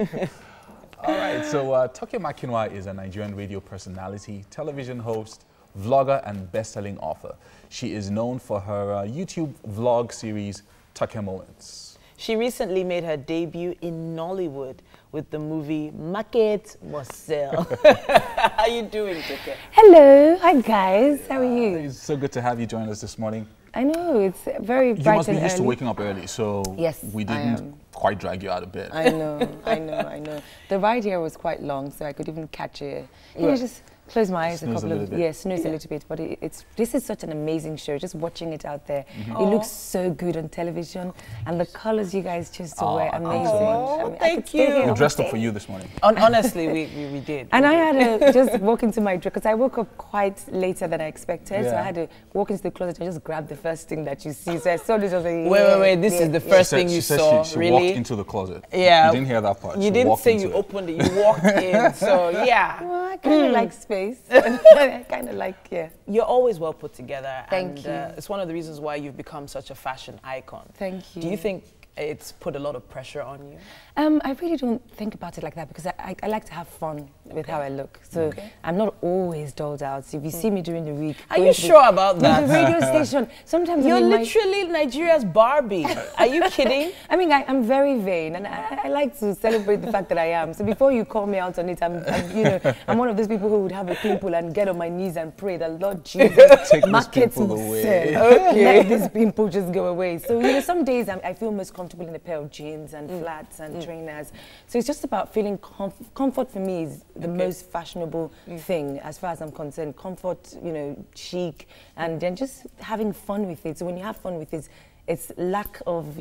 All right, so Toke Makinwa is a Nigerian radio personality, television host, vlogger, and best-selling author. She is known for her YouTube vlog series, Toke Moments. She recently made her debut in Nollywood with the movie Market Must Sell. How are you doing, Toke? Hello, hi guys, how are you? It's so good to have you join us this morning. I know, it's very bright and early. You must be used to waking up early, so yes, we didn't quite drag you out of bed. I know. The ride here was quite long, so I could even catch it. You know, just close my eyes snooze a little bit, but this is such an amazing show. Just watching it out there, it looks so good on television, and the colors you guys chose to wear, amazing. So much. Thank you. We dressed up for you this morning. Honestly, we did. And I had to just walk into my dress because I woke up quite later than I expected, so I had to walk into the closet and just grab the first thing that you see. So I saw this, I was like, wait, this is the first thing you saw, she really? walked into the closet. Yeah. You didn't hear that part. You didn't say you opened it, you walked in, so yeah. Well, I kind of like space. I kind of like, You're always well put together. Thank you. It's one of the reasons why you've become such a fashion icon. Thank you. Do you think it's put a lot of pressure on you? I really don't think about it like that because I like to have fun with how I look. So I'm not always dolled out. So if you see me during the week... Are you sure about that? The radio station, sometimes... You're literally Nigeria's Barbie. Are you kidding? I mean, I'm very vain and I like to celebrate the fact that I am. So before you call me out on it, I'm one of those people who would have a pimple and get on my knees and pray that, Lord Jesus, take this pimple away. Let this pimple just go away. So, some days I feel most comfortable in a pair of jeans and flats and trainers. So it's just about feeling comfort for me is the most fashionable thing as far as I'm concerned. Comfort, chic, and then just having fun with it. So when you have fun with it, it's lack of,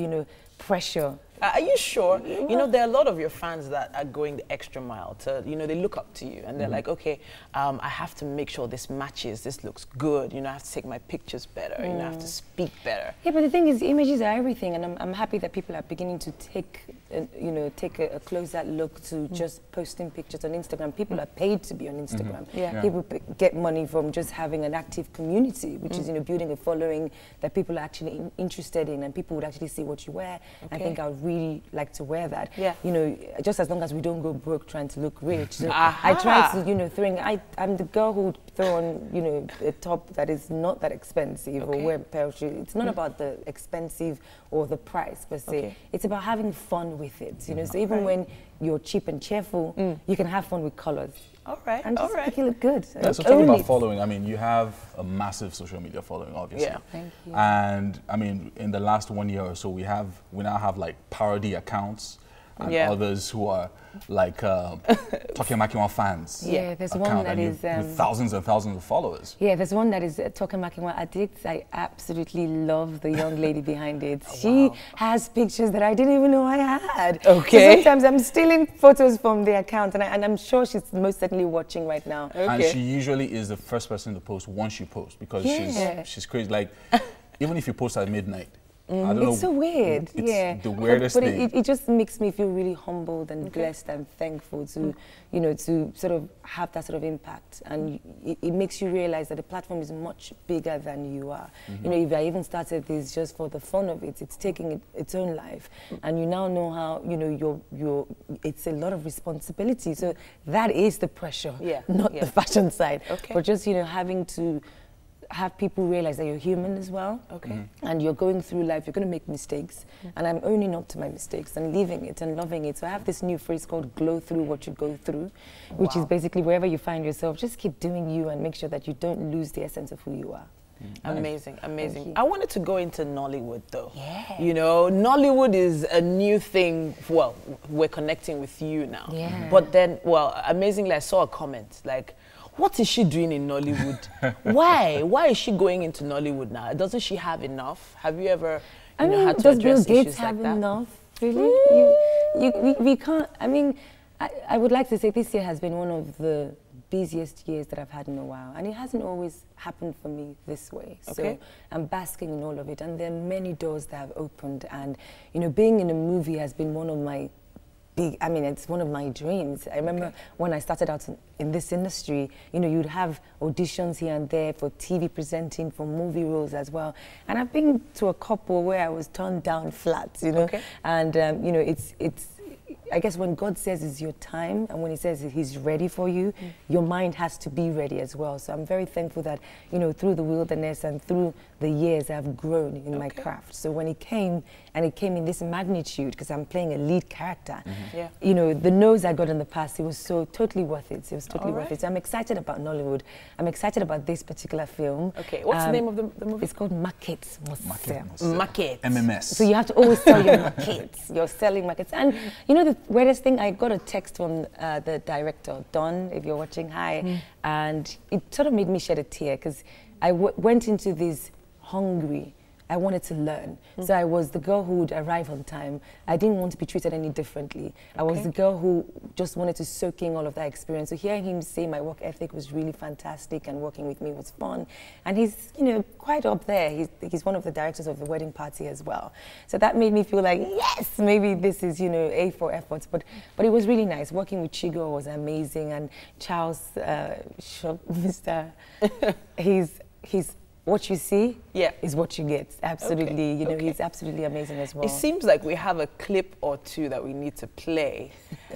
pressure. Are you sure? There are a lot of your fans that are going the extra mile to, they look up to you and they're like, okay, I have to make sure this matches, this looks good, I have to take my pictures better, I have to speak better. Yeah, but the thing is, images are everything, and I'm happy that people are beginning to take a closer look to just posting pictures on Instagram. People are paid to be on Instagram. People get money from just having an active community, which is, building a following that people are actually interested in, and people would actually see what you wear. I think I would really like to wear that. Just as long as we don't go broke trying to look rich. So I try to, I'm the girl who would throw on, a top that is not that expensive or wear a pair of shoes. It's not about the expensive or the price per se. It's about having fun with it. So even when you're cheap and cheerful, you can have fun with colors. And just make it look good. Yeah, so talking about following, I mean, you have a massive social media following, obviously. Yeah. Thank you. And I mean, in the last 1 year or so, we now have like parody accounts and others who are like Toke Makinwa fans. Yeah, there's one that is with thousands and thousands of followers. Yeah, there's one that is Toke Makinwa Addict. I absolutely love the young lady behind it. She has pictures that I didn't even know I had. Okay. So sometimes I'm stealing photos from the account, and I'm sure she's most certainly watching right now. And she usually is the first person to post once you post because she's crazy. Like, even if you post at midnight, I don't know. It's so weird. It's the weirdest thing. But it just makes me feel really humbled and blessed and thankful to, to sort of have that sort of impact. And it makes you realize that the platform is much bigger than you are. If I even started this just for the fun of it, it's taking its own life. And you now know how, it's a lot of responsibility. So that is the pressure, not the fashion side. But just, having to have people realize that you're human as well. And you're going through life, you're going to make mistakes. And I'm owning up to my mistakes and leaving it and loving it. So I have this new phrase called glow through what you go through, which is basically wherever you find yourself, just keep doing you and make sure that you don't lose the essence of who you are. Amazing, amazing. I wanted to go into Nollywood though. Nollywood is a new thing. Well, we're connecting with you now. But then, amazingly, I saw a comment like, what is she doing in Nollywood? Why is she going into Nollywood now? Doesn't she have enough? Have you ever had to address issues like that? Have enough? Really? We can't. I mean, I would like to say this year has been one of the busiest years that I've had in a while, and it hasn't always happened for me this way. So I'm basking in all of it, and there are many doors that have opened, and being in a movie has been one of my it's one of my dreams. I remember when I started out in this industry, you'd have auditions here and there for TV presenting, for movie roles as well. And I've been to a couple where I was turned down flat, and I guess when God says it's your time and when he says he's ready for you, your mind has to be ready as well. So I'm very thankful that, you know, through the wilderness and through the years I've grown in my craft. So when it came, and it came in this magnitude, because I'm playing a lead character, you know, the no's I got in the past, it was so totally worth it. It was totally worth it. So I'm excited about Nollywood. I'm excited about this particular film. Okay, what's the name of the movie? It's called Market. Market. MMS. So you have to always sell your markets. You're selling markets. And you know the weirdest thing, I got a text from the director, Don, if you're watching, hi. And it sort of made me shed a tear because I went into this hungry. I wanted to learn. So I was the girl who would arrive on time. I didn't want to be treated any differently. I was the girl who just wanted to soak in all of that experience. So hearing him say my work ethic was really fantastic and working with me was fun. And he's, you know, quite up there. He's one of the directors of The Wedding Party as well. So that made me feel like, yes, maybe this is, you know, A for efforts. But it was really nice. Working with Chigo was amazing. And Charles, Mr. he's what you see is what you get. Absolutely. You know, he's absolutely amazing as well. It seems like we have a clip or two that we need to play.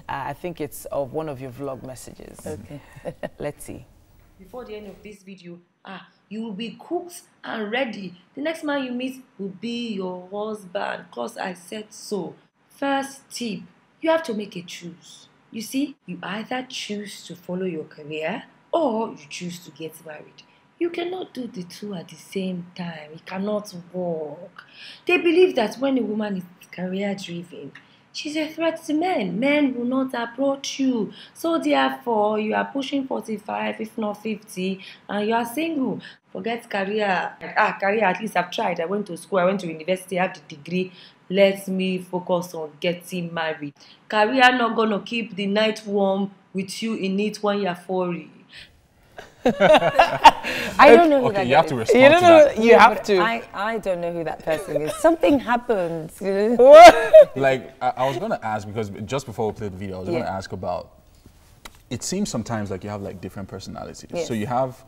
I think it's of one of your vlog messages. Okay. Let's see. Before the end of this video, you will be cooked and ready. The next man you meet will be your husband, because I said so. First tip, you have to make a choose. You see, you either choose to follow your career or you choose to get married. You cannot do the two at the same time. It cannot work. They believe that when a woman is career-driven, she's a threat to men. Men will not approach you. So therefore, you are pushing 45, if not 50, and you are single. Forget career. Career, at least I've tried. I went to school, I went to university, I have the degree. Let me focus on getting married. Career not going to keep the night warm with you in it when you're 40. I don't know who that you have is. to respond to that. You have to. I don't know who that person is. Something happened. You know? Like, I was going to ask, because just before we played the video, I was going to ask about, it seems sometimes like you have like different personalities. Yes. So you have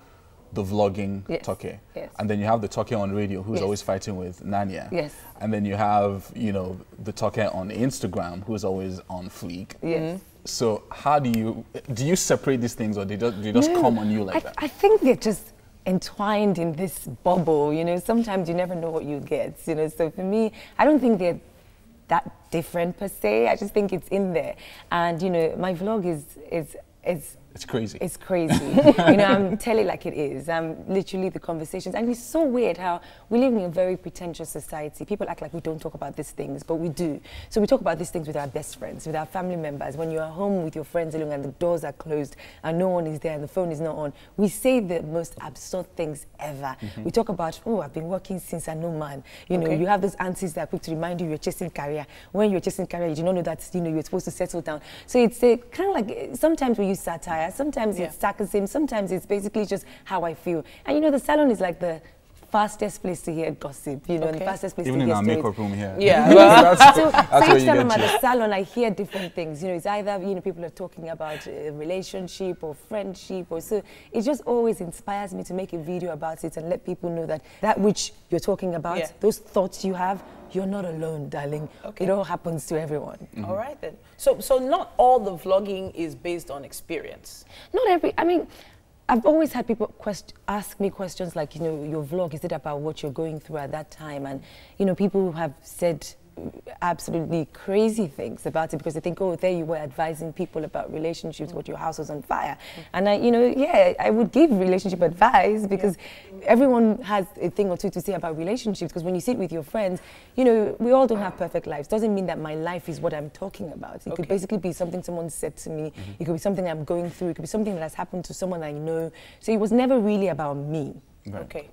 the vlogging Toke, and then you have the Toke on radio who's always fighting with Nanya. Yes. And then you have, you know, the Toke on Instagram who's always on fleek. Yes. So how do you separate these things, or they just come on you like that? I think they're just entwined in this bubble, you know. Sometimes you never know what you get, you know. So for me, I don't think they're that different per se. I just think it's in there. And, you know, my vlog is it's crazy. It's crazy. You know, I'm telling like it is. Literally the conversations. And it's so weird how we live in a very pretentious society. People act like we don't talk about these things, but we do. So we talk about these things with our best friends, with our family members. When you're at home with your friends alone and the doors are closed and no one is there and the phone is not on, we say the most absurd things ever. We talk about, oh, I've been working since I know man. You know, you have those aunties that are quick to remind you you're chasing career. When you're chasing career, you do not know that, you know, you're supposed to settle down. So it's a kind of like, sometimes we use satire, sometimes it's sarcasm, sometimes it's basically just how I feel. And you know, the salon is like the fastest place to hear gossip, you know, and the fastest place even to in hear our stories. makeup room here. Yeah. So each time I'm at the salon, I hear different things. You know, it's either, you know, people are talking about a relationship or friendship, or so it just always inspires me to make a video about it and let people know that that which you're talking about, those thoughts you have, you're not alone, darling. It all happens to everyone. All right then. So not all the vlogging is based on experience. Not every, I mean, I've always had people ask me questions like, you know, your vlog, is it about what you're going through at that time? And, you know, people have said absolutely crazy things about it because they think, oh, there you were advising people about relationships, but your house was on fire. And I, you know, I would give relationship advice because everyone has a thing or two to say about relationships, because when you sit with your friends, you know, we all don't have perfect lives. Doesn't mean that my life is what I'm talking about. It could basically be something someone said to me. It could be something I'm going through. It could be something that has happened to someone I know. So it was never really about me.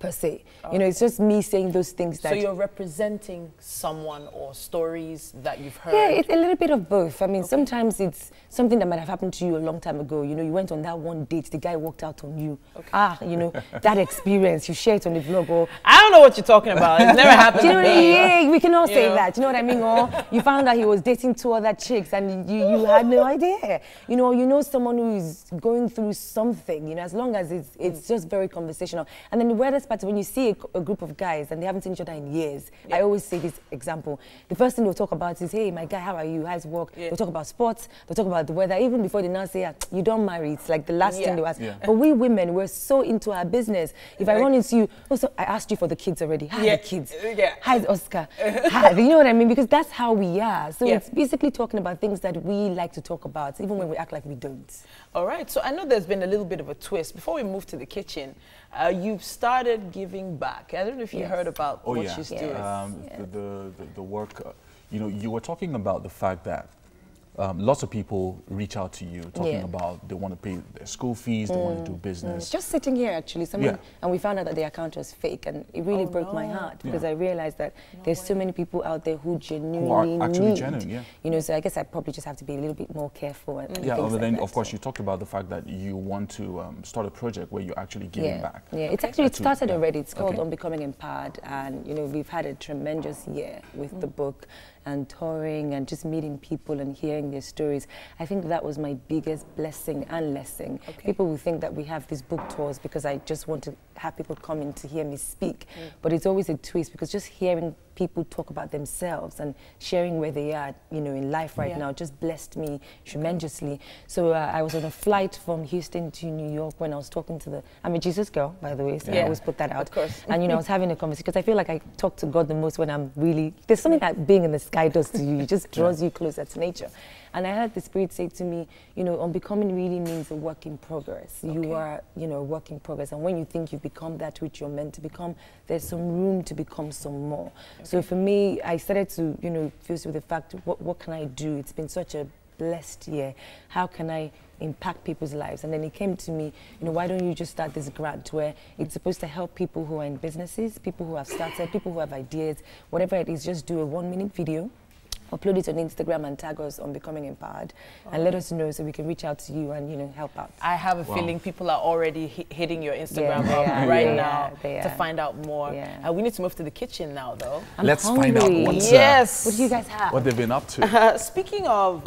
Per se. You know, it's just me saying those things that... So you're representing someone or stories that you've heard? Yeah, it's a little bit of both. I mean, sometimes it's something that might have happened to you a long time ago. You know, you went on that one date, the guy walked out on you. You know, that experience, you share it on the vlog. Or, I don't know what you're talking about. It's never happened to me. Yeah, we can all say that. You know what I mean? Or you found out he was dating 2 other chicks and you had no idea. You know, someone who is going through something, you know, as long as it's just very conversational. And then then the weirdest part is when you see a group of guys and they haven't seen each other in years. I always say this example. The first thing they'll talk about is, hey, my guy, how are you? How's work? They'll talk about sports. They'll talk about the weather. Even before they now say, you don't marry. It's like the last thing they'll ask. But we women, we're so into our business. If I run into you, also, I asked you for the kids already. How are the kids? How's Oscar? You know what I mean? Because that's how we are. So it's basically talking about things that we like to talk about, even when we act like we don't. All right. So I know there's been a little bit of a twist. Before we move to the kitchen, you've started giving back. I don't know if you heard about what she's doing. The work, you know, you were talking about the fact that lots of people reach out to you talking about they want to pay their school fees, they want to do business. Just sitting here, actually, someone, and we found out that the account was fake, and it really broke my heart because I realized that there's so many people out there who genuinely need. You know, so I guess I probably just have to be a little bit more careful. And but then of course you talked about the fact that you want to start a project where you're actually giving back. It's actually it started already. It's called On Becoming Empowered, and you know we've had a tremendous year with the book and touring and just meeting people and hearing their stories. I think that was my biggest blessing and lesson. People will think that we have these book tours because I just want to have people come in to hear me speak, but it's always a twist because just hearing people talk about themselves and sharing where they are, you know, in life right now just blessed me tremendously. So I was on a flight from Houston to New York when I was talking to I'm a Jesus girl, by the way, so I always put that out. Of course. And you know, I was having a conversation because I feel like I talk to God the most when I'm really, there's something that being in the sky does to you. It just draws you closer to nature. And I heard the Spirit say to me, you know, unbecoming really means a work in progress. You are, you know, a work in progress. And when you think you've become that which you're meant to become, there's some room to become some more. So for me, I started to, you know, fuse with the fact, what can I do? It's been such a blessed year. How can I impact people's lives? And then it came to me, you know, why don't you just start this grant where it's supposed to help people who are in businesses, people who have started, people who have ideas, whatever it is, just do a 1-minute video, upload it on Instagram and tag us on Becoming Empowered and let us know so we can reach out to you and, you know, help out. I have a feeling people are already hitting your Instagram right now to find out more. We need to move to the kitchen now, though. Let's find out what's what do you guys have? What they've been up to. Speaking of